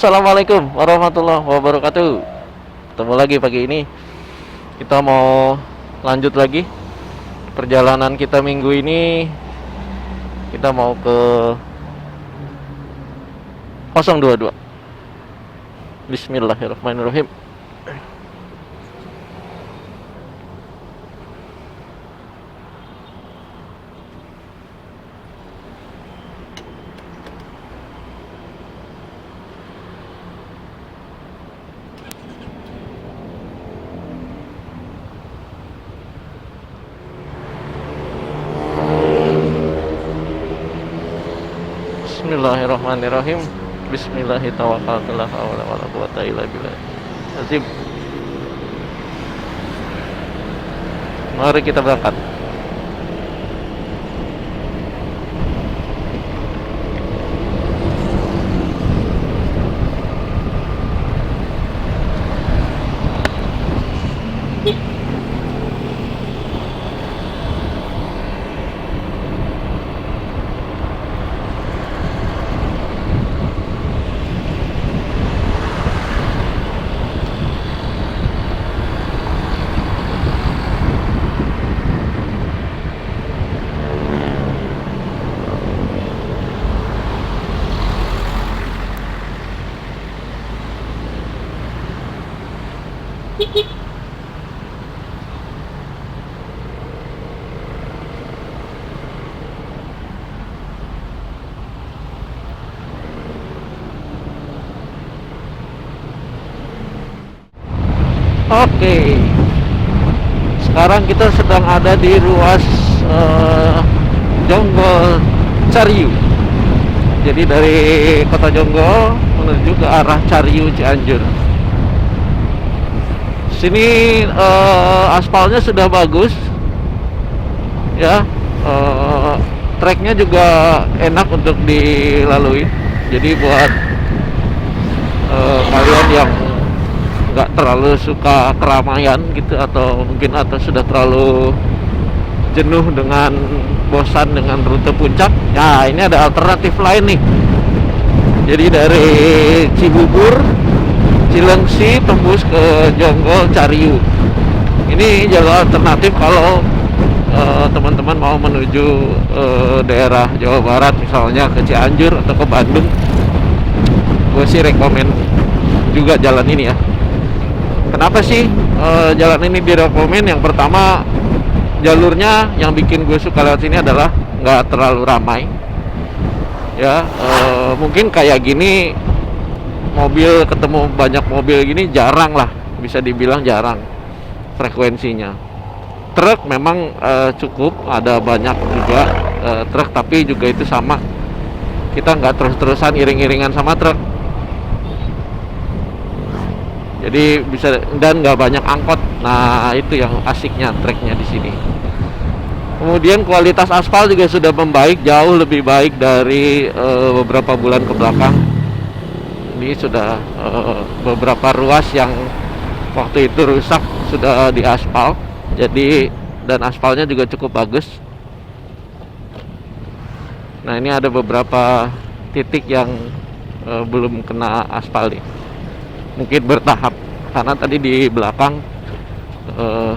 Assalamualaikum warahmatullahi wabarakatuh. Ketemu lagi pagi ini. Kita mau lanjut lagi perjalanan kita minggu ini. Kita mau ke 022. Bismillahirrahmanirrahim. Bismillahirrahmanirrahim. Bismillahirrahmanirrahim. Mari kita berangkat. Oke. Sekarang kita sedang ada di ruas Jonggol Cariu. Jadi dari kota Jonggol menuju ke arah Cariu Cianjur. Sini aspalnya sudah bagus, ya. Treknya juga enak untuk dilalui. Jadi buat kalian yang nggak terlalu suka keramaian gitu, atau mungkin sudah terlalu jenuh dengan bosan dengan rute puncak, ya ini ada alternatif lain nih. Jadi dari Cibubur, Cilengsi tembus ke Jonggol Cariu. Ini jalur alternatif kalau teman-teman mau menuju daerah Jawa Barat, misalnya ke Cianjur atau ke Bandung. Gue sih rekomen juga jalan ini ya. Kenapa sih jalan ini direkomend? Yang pertama, jalurnya yang bikin gue suka lewat sini adalah nggak terlalu ramai. Ya, mungkin kayak gini mobil, ketemu banyak mobil gini jarang lah, bisa dibilang jarang frekuensinya. Truk memang cukup, ada banyak juga truk, tapi juga itu sama, kita nggak terus-terusan iring-iringan sama truk. Jadi bisa, dan nggak banyak angkot. Nah, itu yang asiknya treknya di sini. Kemudian kualitas aspal juga sudah membaik, jauh lebih baik dari beberapa bulan ke belakang. Ini sudah beberapa ruas yang waktu itu rusak sudah diaspal. Jadi, dan aspalnya juga cukup bagus. Nah, ini ada beberapa titik yang belum kena aspal nih. Mungkin bertahap, karena tadi di belakang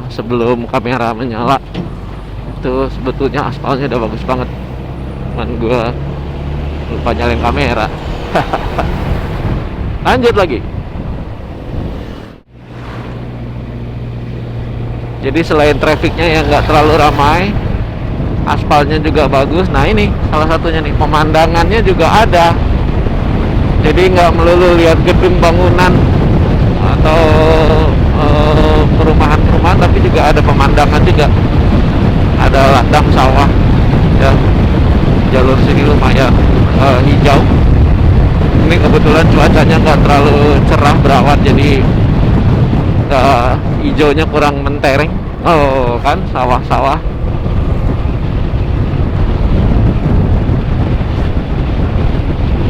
sebelum kamera menyala itu sebetulnya aspalnya udah bagus banget, cuman gue lupa nyalain kamera. Lanjut lagi. Jadi selain trafiknya yang nggak terlalu ramai, aspalnya juga bagus. Nah, ini salah satunya nih, pemandangannya juga ada. Jadi nggak melulu lihat gedung bangunan atau perumahan-perumahan, tapi juga ada pemandangan juga. Ada ladang sawah, ya. Jalur sini lumayan hijau. Ini kebetulan cuacanya nggak terlalu cerah, berawan, jadi hijaunya kurang mentereng. Oh kan, sawah-sawah.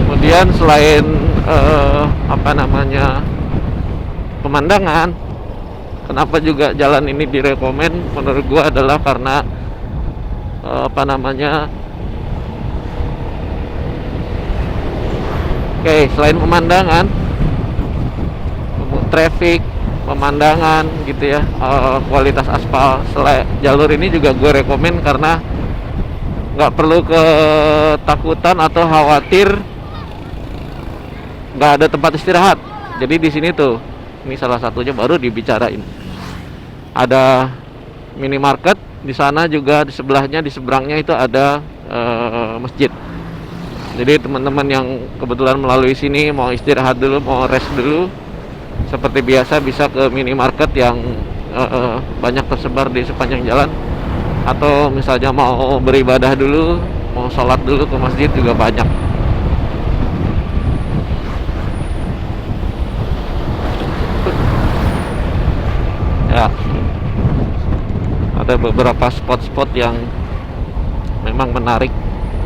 Kemudian selain pemandangan, kenapa juga jalan ini direkomend menurut gua adalah karena oke, selain pemandangan, traffic, pemandangan gitu ya, kualitas aspal jalur ini juga gue rekomen karena nggak perlu ketakutan atau khawatir nggak ada tempat istirahat. Jadi di sini tuh, ini salah satunya baru dibicarain. Ada minimarket di sana juga, di sebelahnya, di seberangnya itu ada masjid. Jadi teman-teman yang kebetulan melalui sini mau istirahat dulu, mau rest dulu, seperti biasa bisa ke minimarket yang banyak tersebar di sepanjang jalan. Atau misalnya mau beribadah dulu, mau sholat dulu ke masjid juga banyak. Ya, ada beberapa spot-spot yang memang menarik.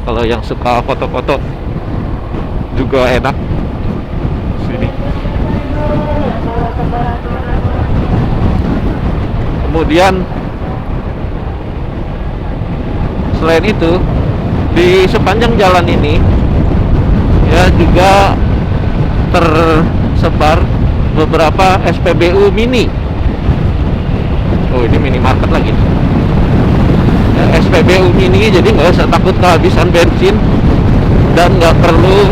Kalau yang suka foto-foto juga enak sini. Kemudian selain itu, di sepanjang jalan ini ya juga tersebar beberapa SPBU mini. Oh, ini minimarket lagi. SPBU mini, jadi nggak usah takut kehabisan bensin dan nggak perlu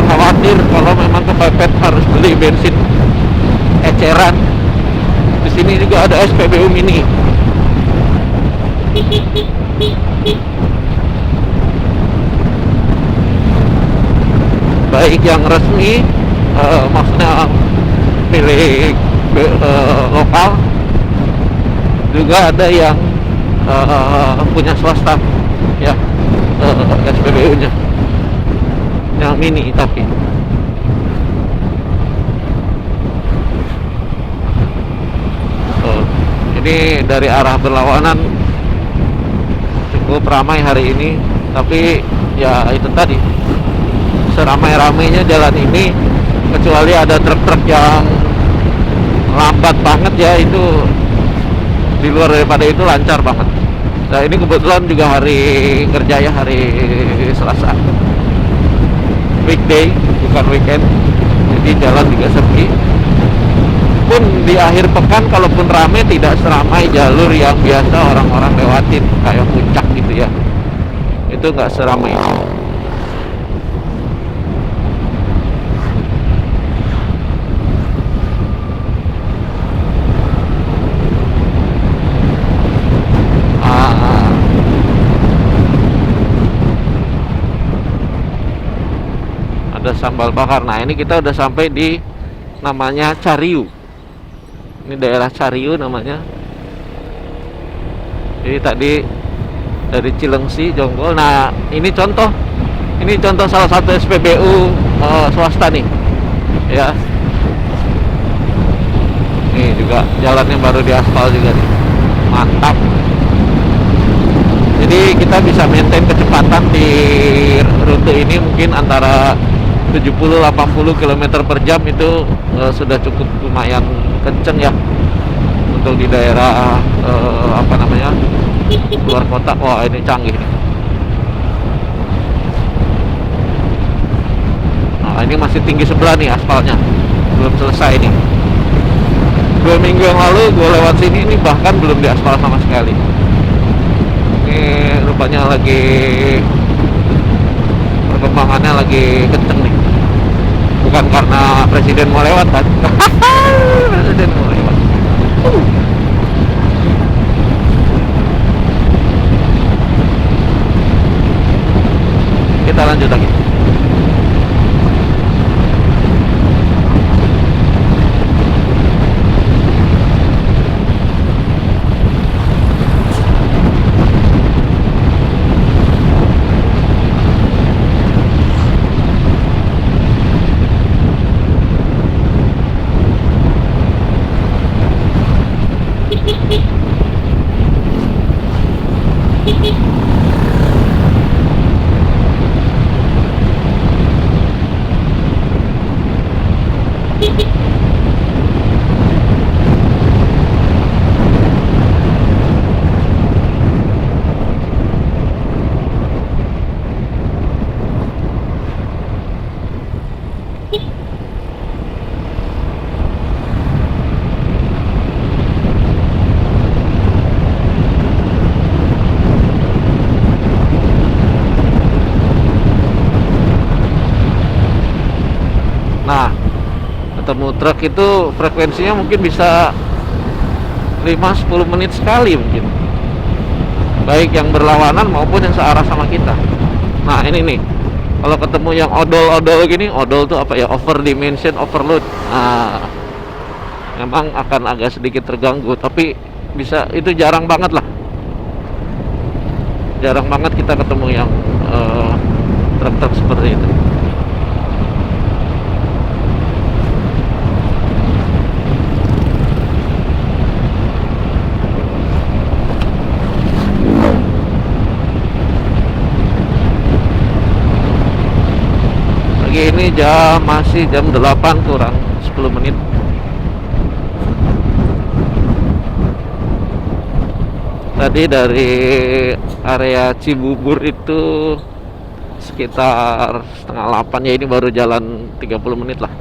khawatir kalau memang kepepet harus beli bensin eceran. Di sini juga ada SPBU mini. Baik yang resmi, maksudnya milik lokal, juga ada yang punya swasta ya, SPBU-nya yang mini. Tapi ini dari arah berlawanan cukup ramai hari ini, tapi ya itu tadi, seramai-ramainya jalan ini, kecuali ada truk-truk yang lambat banget ya, itu di luar daripada itu lancar banget. Nah, ini kebetulan juga hari kerja ya, hari Selasa, weekday bukan weekend, jadi jalan juga sepi. Pun di akhir pekan kalaupun rame, tidak seramai jalur yang biasa orang-orang lewatin kayak puncak gitu ya, itu nggak seramai. Ada sambal bakar. Nah, ini kita udah sampai di namanya Cariu. Ini daerah Cariu namanya. Jadi tadi dari Cilengsi, Jonggol. Nah, ini contoh salah satu SPBU swasta nih ya. Ini juga jalan yang baru diaspal juga nih, mantap. Jadi kita bisa maintain kecepatan di rute ini mungkin antara 70-80 km per jam, itu sudah cukup lumayan kenceng ya untuk di daerah luar kota. Wah, ini canggih nih. Nah, ini masih tinggi sebelah nih aspalnya, belum selesai nih. 2 minggu yang lalu gue lewat sini, ini bahkan belum diaspal sama sekali. Ini rupanya lagi perkembangannya lagi kenceng nih. Bukan karena presiden mau lewat kan. Presiden mau lewat. Kita lanjut lagi. ketemu truk itu frekuensinya mungkin bisa 5-10 menit sekali mungkin, baik yang berlawanan maupun yang searah sama kita. Nah ini nih, kalau ketemu yang odol-odol gini, odol tuh apa ya, over dimension overload, nah memang akan agak sedikit terganggu. Tapi bisa, itu jarang banget lah, jarang banget kita ketemu yang truk-truk seperti itu. Ini masih jam 8 kurang 10 menit. Tadi dari area Cibubur itu sekitar setengah 8 ya, ini baru jalan 30 menit lah.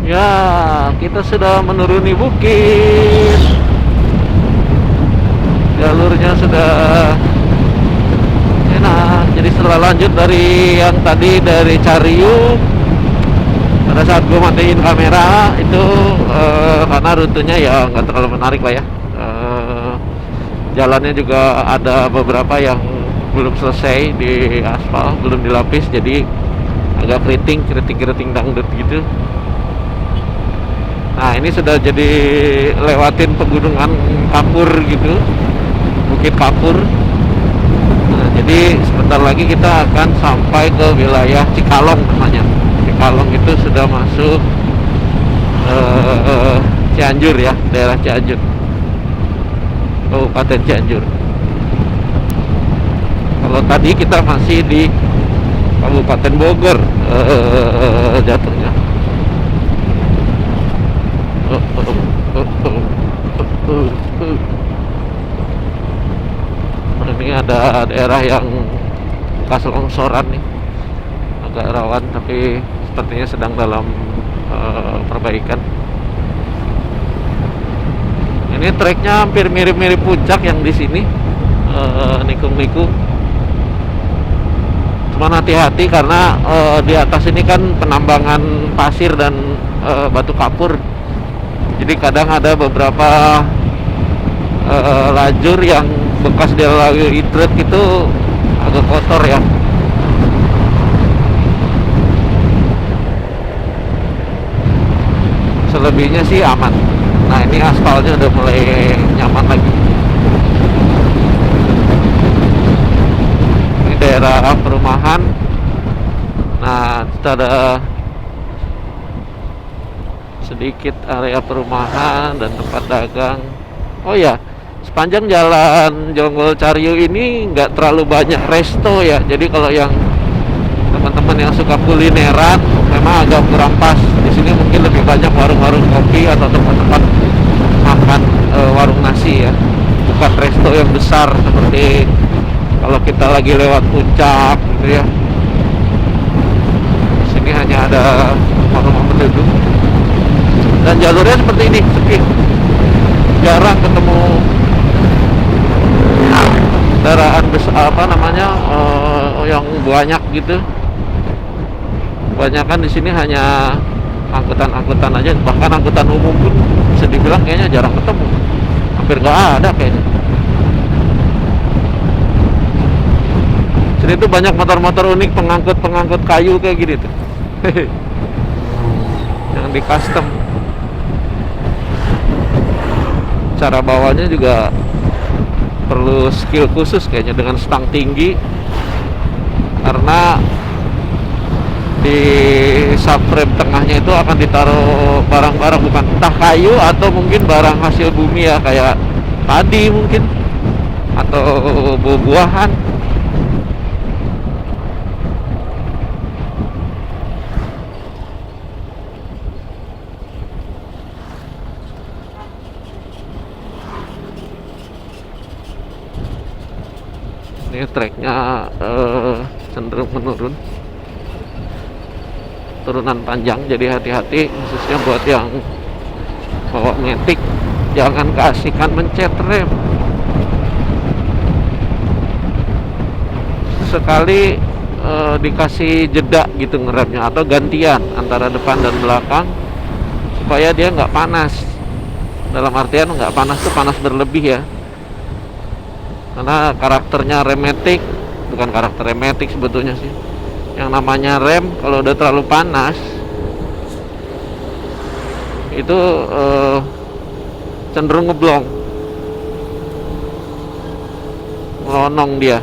Ya, kita sudah menuruni bukit. Jalurnya sudah enak. Jadi setelah lanjut dari yang tadi dari Cariu, pada saat gue matiin kamera itu karena rutenya ya nggak terlalu menarik lah ya. Jalannya juga ada beberapa yang belum selesai di aspal, belum dilapis, jadi agak keriting dangdut gitu. Nah ini sudah jadi lewatin pegunungan kapur gitu, Bukit Kapur. Nah, jadi sebentar lagi kita akan sampai ke wilayah Cikalong namanya. Cikalong itu sudah masuk Cianjur ya, daerah Cianjur, Kabupaten Cianjur. Kalau tadi kita masih di Kabupaten Bogor jatuhnya. Ini ada daerah yang bekas longsoran nih, agak rawan tapi sepertinya sedang dalam perbaikan. Ini treknya hampir mirip-mirip puncak yang di sini, nikung-nikung. Cuman hati-hati karena di atas ini kan penambangan pasir dan batu kapur. Jadi kadang ada beberapa lajur yang bekas dilalui truk itu agak kotor ya. Selebihnya sih aman. Nah ini aspalnya udah mulai nyaman lagi. Ini daerah perumahan. Nah kita ada sedikit area perumahan dan tempat dagang. Oh ya, sepanjang jalan Jonggol Cariu ini nggak terlalu banyak resto ya. Jadi kalau yang teman-teman yang suka kulineran memang agak kurang pas. Di sini mungkin lebih banyak warung-warung kopi atau tempat-tempat makan warung nasi ya. Bukan resto yang besar seperti kalau kita lagi lewat puncak gitu ya. Di sini hanya ada rumah-rumah penduduk. Dan jalurnya seperti ini, sepi. Jarang ketemu kendaraan besar yang banyak gitu. Kebanyakan di sini hanya angkutan-angkutan aja, bahkan angkutan umum pun bisa dibilang kayaknya jarang ketemu. Hampir nggak ada kayaknya. Sini tuh banyak motor-motor unik, pengangkut kayu kayak gini tuh. Yang di custom. cara bawanya juga perlu skill khusus kayaknya dengan stang tinggi, karena di subframe tengahnya itu akan ditaruh barang-barang, bukan entah kayu atau mungkin barang hasil bumi ya, kayak padi mungkin atau buah-buahan. Ini treknya cenderung menurun, turunan panjang, jadi hati-hati khususnya buat yang bawa matic, jangan keasikan mencet rem. Sekali dikasih jeda gitu ngeremnya, atau gantian antara depan dan belakang supaya dia nggak panas. Dalam artian nggak panas tuh panas berlebih ya, karena karakternya rematic, bukan karakter rematic sebetulnya sih, yang namanya rem kalau udah terlalu panas itu cenderung ngeblong, melonong dia.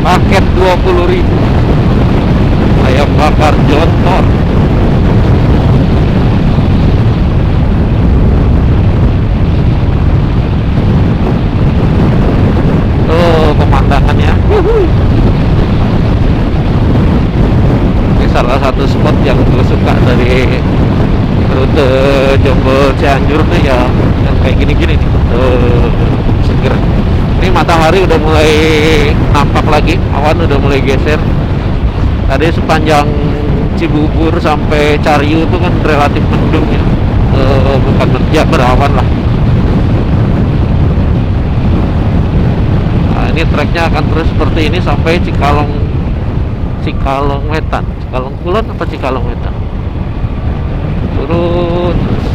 Paket 20.000 ayam bakar Jontor. Tuh pemandangannya. Ini salah satu spot yang gue suka dari rute Jombor Cianjur tuh ya, yang kayak gini-gini nih. Seger. Ini matahari udah mulai nampak lagi, awan udah mulai geser. Tadi sepanjang Cibubur sampai Cariu itu kan relatif mendung ya, bukan ya berawan lah. Nah, ini treknya akan terus seperti ini sampai Cikalong Wetan, Cikalong Kulon apa Cikalong Wetan. Turun terus.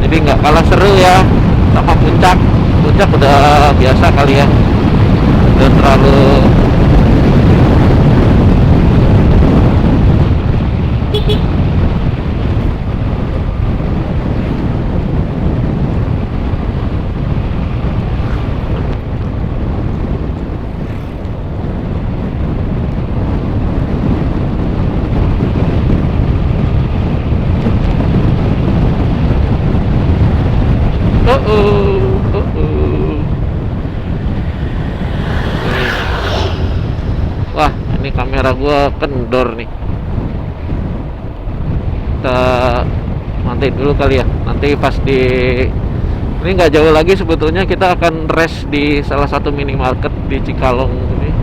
Jadi nggak kalah seru ya sama puncak. Puncak udah biasa kali ya, udah terlalu Wah, ini kamera gua kendor nih. Kita matiin dulu kali ya. Nanti pas di ini nggak jauh lagi sebetulnya kita akan rest di salah satu minimarket di Cikalong ini.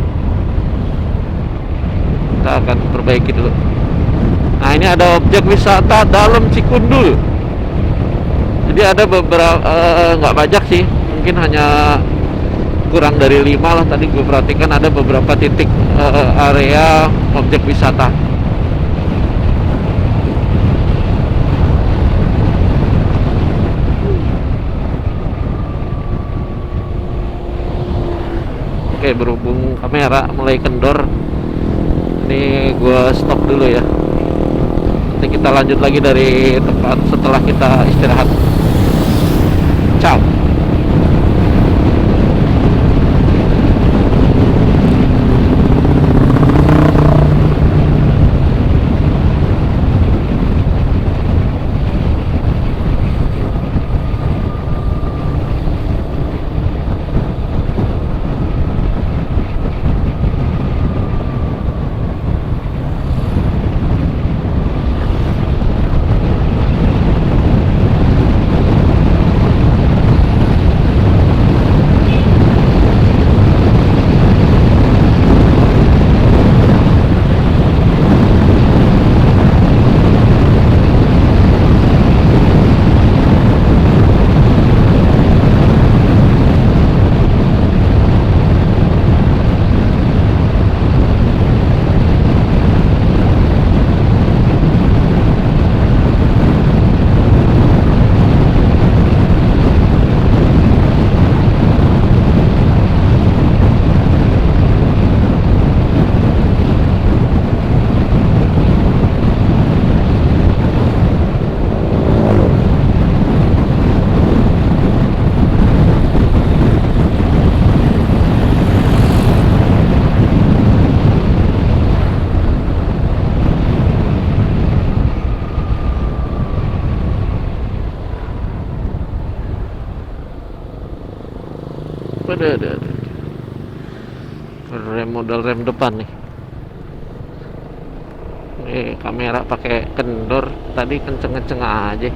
Kita akan perbaiki dulu. Nah, ini ada objek wisata dalam Cikundul. Jadi ada beberapa nggak banyak sih, mungkin hanya kurang dari 5 lah. Tadi gue perhatikan ada beberapa titik area objek wisata. Oke, berhubung kamera mulai kendor, ini gue stop dulu ya. Nanti kita lanjut lagi dari tempat setelah kita istirahat. Ciao. ada rem, model rem depan nih. Kamera pakai kendor, tadi kenceng-kenceng aja.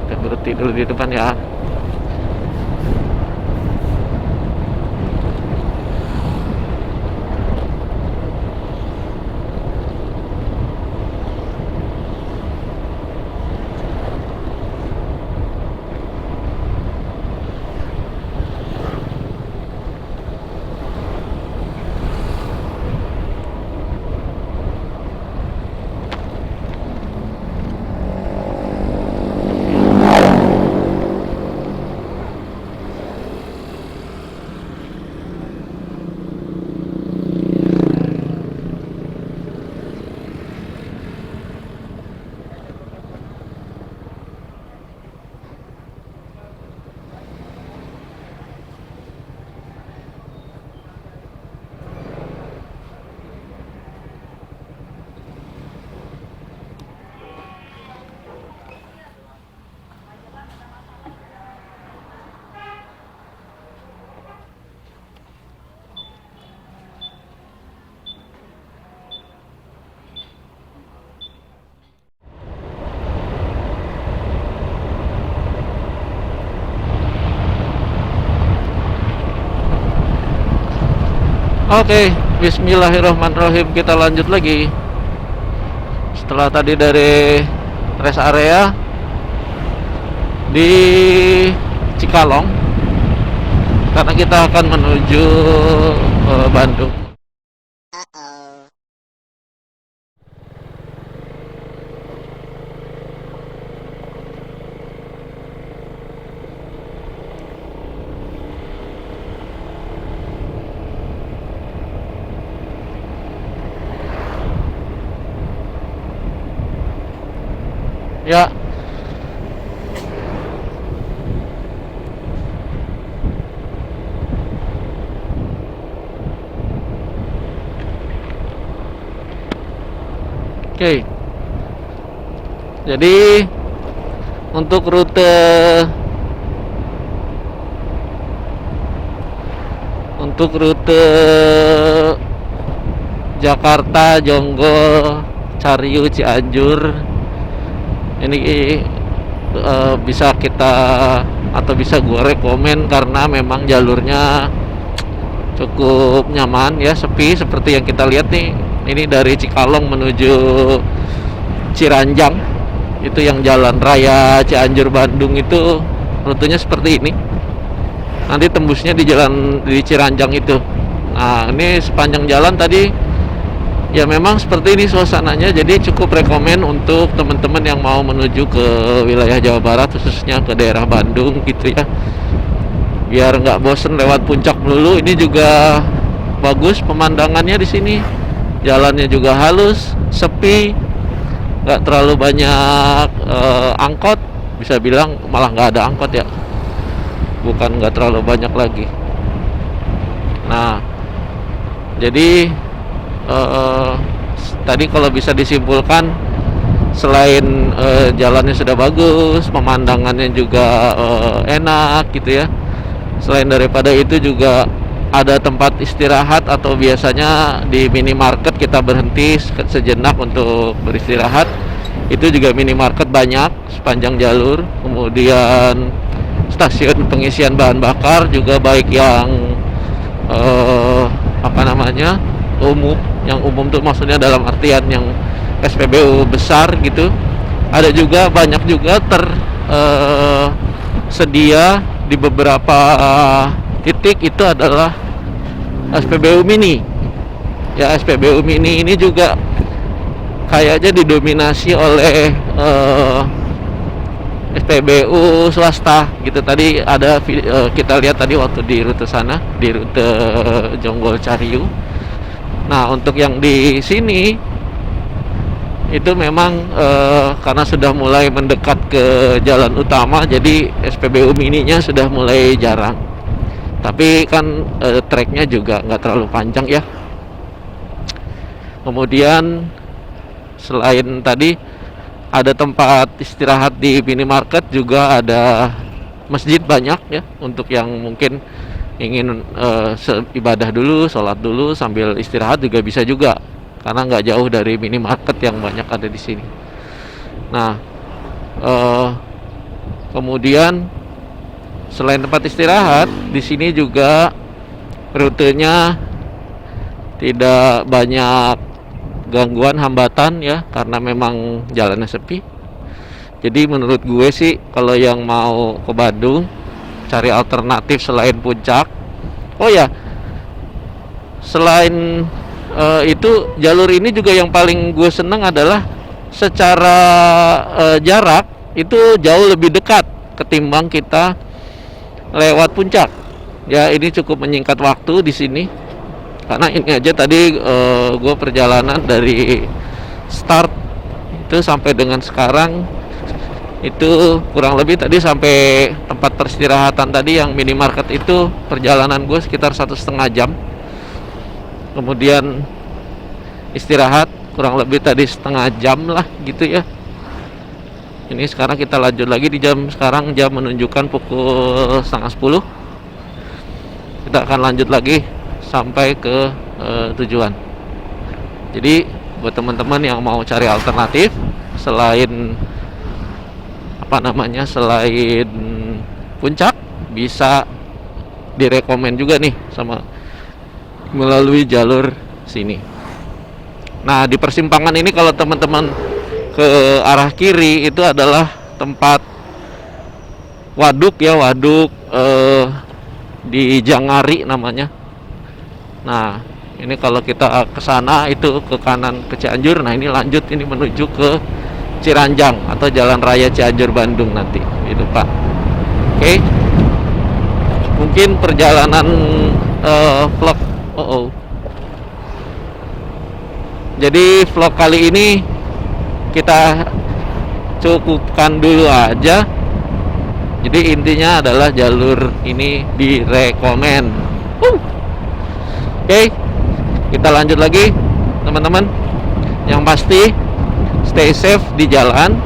Kita berhenti dulu di depan ya. Oke, bismillahirrahmanirrahim. Kita lanjut lagi. Setelah tadi dari rest area di Cikalong, karena kita akan menuju Bandung. Ya. Oke. Jadi untuk rute Jakarta, Jonggol, Cariu, Cianjur ini bisa kita atau bisa gue rekomen karena memang jalurnya cukup nyaman ya, sepi seperti yang kita lihat nih. Ini dari Cikalong menuju Ciranjang, itu yang jalan raya Cianjur Bandung itu rutenya seperti ini. Nanti tembusnya di Ciranjang itu. Nah, ini sepanjang jalan tadi ya memang seperti ini suasananya, jadi cukup rekomen untuk teman-teman yang mau menuju ke wilayah Jawa Barat, khususnya ke daerah Bandung gitu ya, biar nggak bosen lewat puncak melulu. Ini juga bagus pemandangannya di sini, jalannya juga halus, sepi, nggak terlalu banyak angkot, bisa bilang malah nggak ada angkot ya, bukan nggak terlalu banyak lagi. Nah, jadi tadi kalau bisa disimpulkan, selain jalannya sudah bagus, pemandangannya juga enak gitu ya, selain daripada itu juga ada tempat istirahat, atau biasanya di minimarket kita berhenti sejenak untuk beristirahat. Itu juga minimarket banyak sepanjang jalur. Kemudian stasiun pengisian bahan bakar juga, baik yang yang umum tuh maksudnya dalam artian yang SPBU besar gitu. Ada juga, banyak juga tersedia di beberapa titik itu adalah SPBU mini. Ya, SPBU mini ini juga kayaknya didominasi oleh SPBU swasta gitu. Tadi ada kita lihat tadi waktu di rute sana, di rute Jonggol Cariu. Nah, untuk yang di sini itu memang karena sudah mulai mendekat ke jalan utama, jadi SPBU mininya sudah mulai jarang. Tapi kan treknya juga nggak terlalu panjang ya. Kemudian selain tadi ada tempat istirahat di minimarket, juga ada masjid banyak ya, untuk yang mungkin ingin ibadah dulu, sholat dulu sambil istirahat juga bisa juga, karena nggak jauh dari minimarket yang banyak ada di sini. Nah, kemudian selain tempat istirahat, di sini juga rutenya tidak banyak gangguan hambatan ya, karena memang jalannya sepi. Jadi menurut gue sih, kalau yang mau ke Bandung cari alternatif selain Puncak. Oh ya, selain itu, jalur ini juga yang paling gue seneng adalah secara jarak itu jauh lebih dekat ketimbang kita lewat Puncak. Ya, ini cukup menyingkat waktu di sini. Karena ini aja tadi gue perjalanan dari start itu sampai dengan sekarang itu kurang lebih tadi sampai tempat peristirahatan tadi yang minimarket itu, perjalanan gue sekitar 1,5 jam. Kemudian istirahat kurang lebih tadi setengah jam lah gitu ya. Ini sekarang kita lanjut lagi di sekarang jam menunjukkan pukul 9:30. Kita akan lanjut lagi sampai ke tujuan. Jadi buat teman-teman yang mau cari alternatif selain selain Puncak, bisa direkomend juga nih sama melalui jalur sini. Nah, di persimpangan ini kalau teman-teman ke arah kiri itu adalah tempat waduk ya, waduk di Jangari namanya. Nah, ini kalau kita ke sana itu ke kanan ke Cianjur. Nah, ini lanjut ini menuju ke Ciranjang atau Jalan Raya Cianjur Bandung nanti itu Pak. Oke. Mungkin perjalanan vlog jadi vlog kali ini kita cukupkan dulu aja. Jadi intinya adalah jalur ini direkomend. Oke, kita lanjut lagi teman-teman. Yang pasti stay safe di jalan.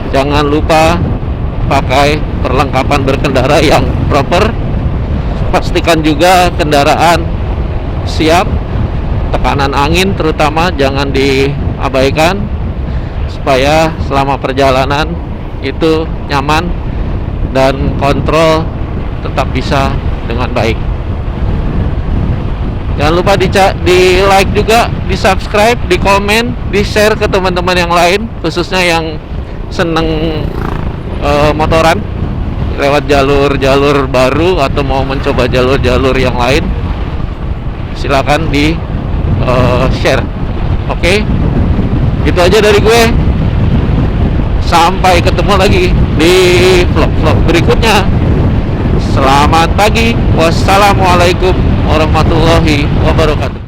Jangan lupa pakai perlengkapan berkendara yang proper. Pastikan juga kendaraan siap. Tekanan angin terutama jangan diabaikan, supaya selama perjalanan itu nyaman dan kontrol tetap bisa dengan baik. Jangan lupa di like juga, di subscribe, di komen, di share ke teman-teman yang lain, khususnya yang seneng motoran lewat jalur-jalur baru atau mau mencoba jalur-jalur yang lain. Silakan di share. Oke, itu aja dari gue. Sampai ketemu lagi di vlog-vlog berikutnya. Selamat pagi. Wassalamualaikum warahmatullahi wabarakatuh.